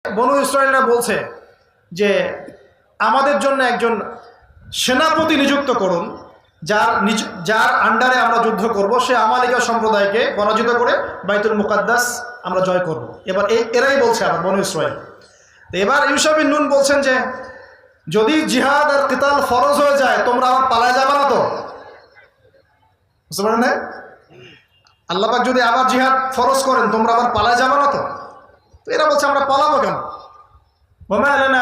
বনু ইসরায়েলরা বলছে যে আমাদের জন্য একজন সেনাপতি নিযুক্ত করুন, যার আন্ডারে আমরা যুদ্ধ করব, সে আমালিকা সম্প্রদায়কে পরাজিত করে বাইতুল মুকাদ্দাস আমরা জয় করব। এবার এরাই বলছে আবার বনু ইসরায়েল। এবার ইউশা বিন নুন বলছেন যে যদি জিহাদ আর কিতাল ফরজ হয়ে যায় তোমরা আবার পালায় যাবে না তো? বুঝতে পারেন না? আল্লাহ পাক যদি আবার জিহাদ ফরজ করেন তোমরা আবার পালায় যাবে না তো? এরা বলছে আমরা পালাবো কেন? ওমা লানা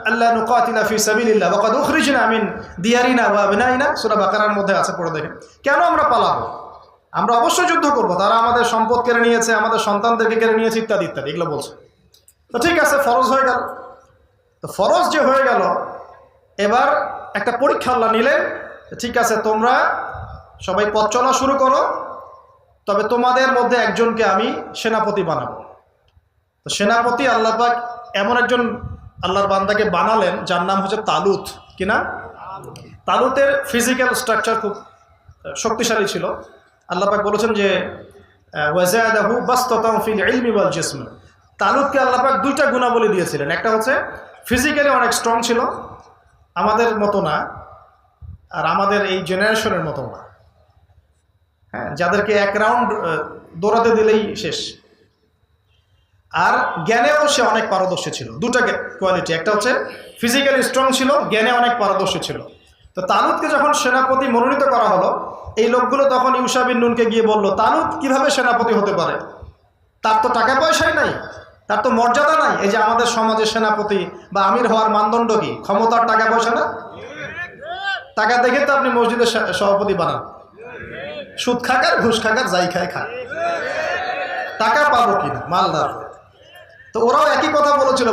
আল্লা নুকাতিলা ফি সাবিলিল্লাহ ওয়া কাদ উখরিজনা মিন দিয়ারিনা ওয়া আবনাইনা, সূরা বাকারার মধ্যে আছে, পড়ে দেখেন। কেন আমরা পালাবো? আমরা অবশ্যই যুদ্ধ করব, তারা আমাদের সম্পদ কেড়ে নিয়েছে, আমাদের সন্তানদেরকে কেড়ে নিয়েছে, ইত্যাদি ইত্যাদি, এগুলো বলছে। তো ঠিক আছে, ফরজ হয়ে গেল। তো ফরজ যে হয়ে গেল, এবার একটা পরীক্ষা আল্লাহ নিলেন। ঠিক আছে, তোমরা সবাই পথ চলা শুরু করো, তবে তোমাদের মধ্যে একজনকে আমি সেনাপতি বানাবো। তো সেনাপতি আল্লাহ পাক এমন একজন আল্লাহর বান্দাকে বানালেন যার নাম হচ্ছে তালুত। কিনা? তালুতের ফিজিক্যাল স্ট্রাকচার খুব শক্তিশালী ছিল। আল্লাহ পাক বলেছেন যে ওয়াজাদাহু বাসতাতাম ফিল ইলমি ওয়াল জিসম। তালুতকে আল্লাহ পাক দুইটা গুণাবলী দিয়েছিলেন। একটা হচ্ছে ফিজিক্যালি অনেক স্ট্রং ছিল, আমাদের মতো না, আর আমাদের এই জেনারেশনের মতো না। হ্যাঁ, যাদেরকে এক রাউন্ড দৌড়াতে দিলেই শেষ। আর জ্ঞানেও সে অনেক পারদর্শী ছিল। দুটা কোয়ালিটি, একটা হচ্ছে ফিজিক্যালি স্ট্রং ছিল, জ্ঞানে অনেক পারদর্শী ছিল। তো তালুতকে যখন সেনাপতি মনোনীত করা হলো, এই লোকগুলো তখন ইউশা বিন নুনকে গিয়ে বলল, তালুত কিভাবে সেনাপতি হতে পারে? তার তো টাকা পয়সাই নাই, তার তো মর্যাদা নাই। এই যে আমাদের সমাজের সেনাপতি বা আমির হওয়ার মানদণ্ড কি? ক্ষমতার, টাকা পয়সা না? টাকা দেখে তো আপনি মসজিদের সভাপতি বানান। সুদ খাকার, ঘুষ খাকার, যাই খায় খায়, টাকা পাবো কিনা, মালদার। তো ওরাও একই কথা বলেছিল।